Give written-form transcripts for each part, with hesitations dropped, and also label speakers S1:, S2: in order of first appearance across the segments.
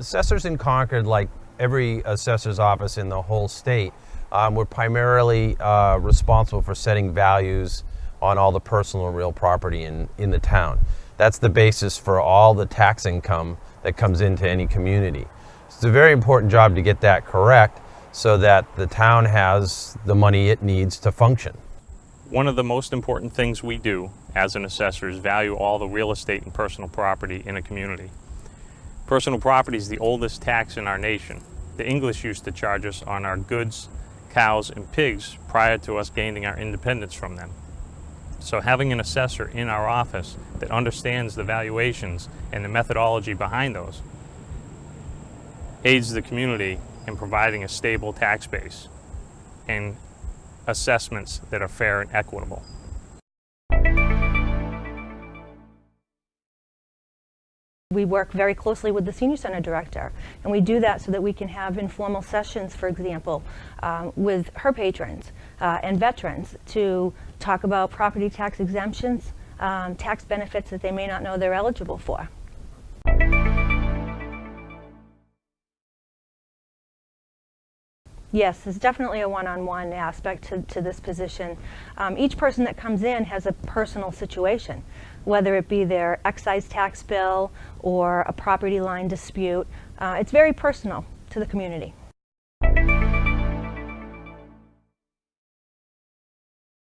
S1: Assessors in Concord, like every assessor's office in the whole state, we're primarily responsible for setting values on all the personal and real property in the town. That's the basis for all the tax income that comes into any community. It's a very important job to get that correct so that the town has the money it needs to function.
S2: One of the most important things we do as an assessor is value all the real estate and personal property in a community. Personal property is the oldest tax in our nation. The English used to charge us on our goods, cows, and pigs prior to us gaining our independence from them. So having an assessor in our office that understands the valuations and the methodology behind those aids the community in providing a stable tax base and assessments that are fair and equitable.
S3: We work very closely with the Senior Center Director, and we do that so that we can have informal sessions, for example, with her patrons and veterans to talk about property tax exemptions, tax benefits that they may not know they're eligible for. Yes, there's definitely a one-on-one aspect to this position. Each person that comes in has a personal situation, whether it be their excise tax bill or a property line dispute. It's very personal to the community.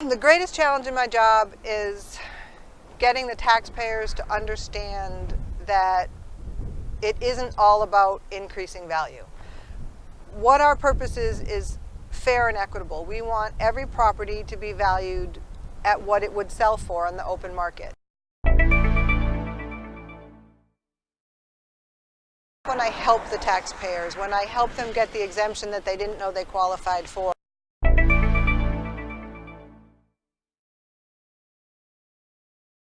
S4: The greatest challenge in my job is getting the taxpayers to understand that it isn't all about increasing value. What our purpose is fair and equitable. We want every property to be valued at what it would sell for on the open market. When I help the taxpayers, when I help them get the exemption that they didn't know they qualified for.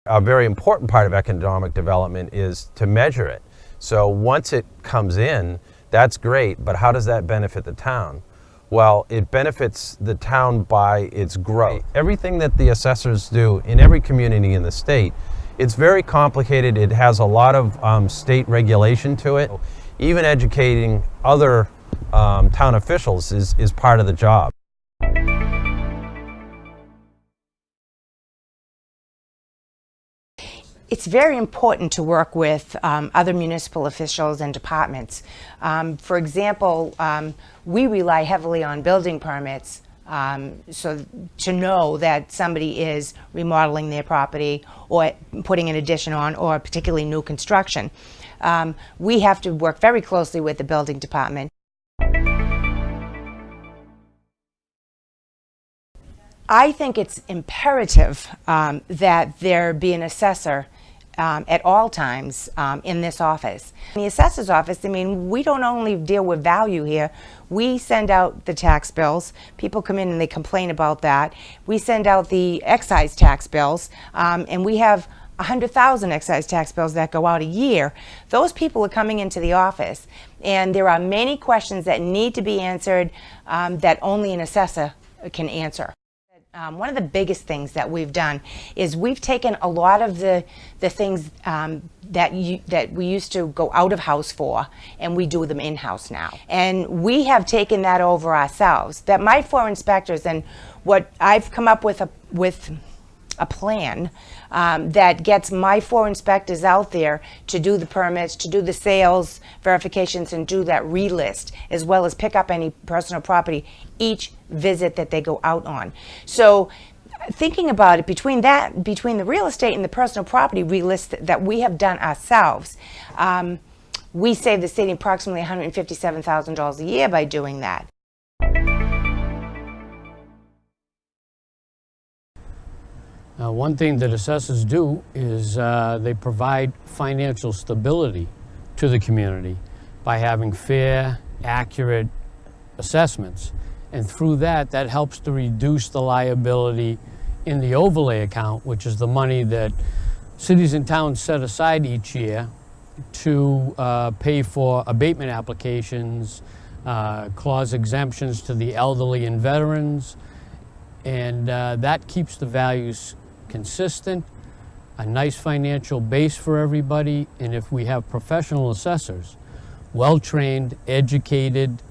S1: A very important part of economic development is to measure it. So once it comes in, that's great, but how does that benefit the town? Well, it benefits the town by its growth. Everything that the assessors do in every community in the state, it's very complicated. It has a lot of state regulation to it. Even educating other town officials is part of the job.
S5: It's very important to work with other municipal officials and departments. For example, we rely heavily on building permits so to know that somebody is remodeling their property or putting an addition on, or particularly new construction. We have to work very closely with the building department. I think it's imperative that there be an assessor at all times in this office. In the assessor's office, I mean, we don't only deal with value here. We send out the tax bills. People come in and they complain about that. We send out the excise tax bills, and we have 100,000 excise tax bills that go out a year. Those people are coming into the office, and there are many questions that need to be answered that only an assessor can answer. One of the biggest things that we've done is we've taken a lot of the things that we used to go out of house for, and we do them in-house now. And we have taken that over ourselves. That my four inspectors, and what I've come up with a plan that gets my four inspectors out there to do the permits, to do the sales verifications, and do that relist, as well as pick up any personal property each visit that they go out on. So thinking about it, between the real estate and the personal property relist that we have done ourselves, we save the city approximately $157,000 a year by doing that.
S6: One thing that assessors do is they provide financial stability to the community by having fair, accurate assessments. And through that helps to reduce the liability in the overlay account, which is the money that cities and towns set aside each year to pay for abatement applications, clause exemptions to the elderly and veterans, and that keeps the values consistent, a nice financial base for everybody. And if we have professional assessors well-trained, educated.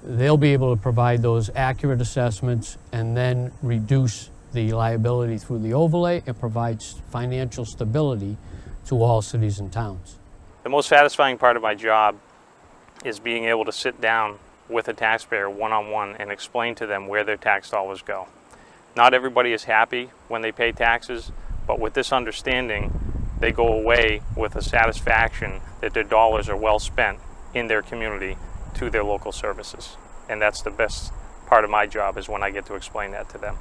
S6: They'll be able to provide those accurate assessments and then reduce the liability through the overlay and provide financial stability to all cities and towns.
S2: The most satisfying part of my job is being able to sit down with a taxpayer one-on-one and explain to them where their tax dollars go. Not everybody is happy when they pay taxes, but with this understanding, they go away with a satisfaction that their dollars are well spent in their community to their local services. And that's the best part of my job, is when I get to explain that to them.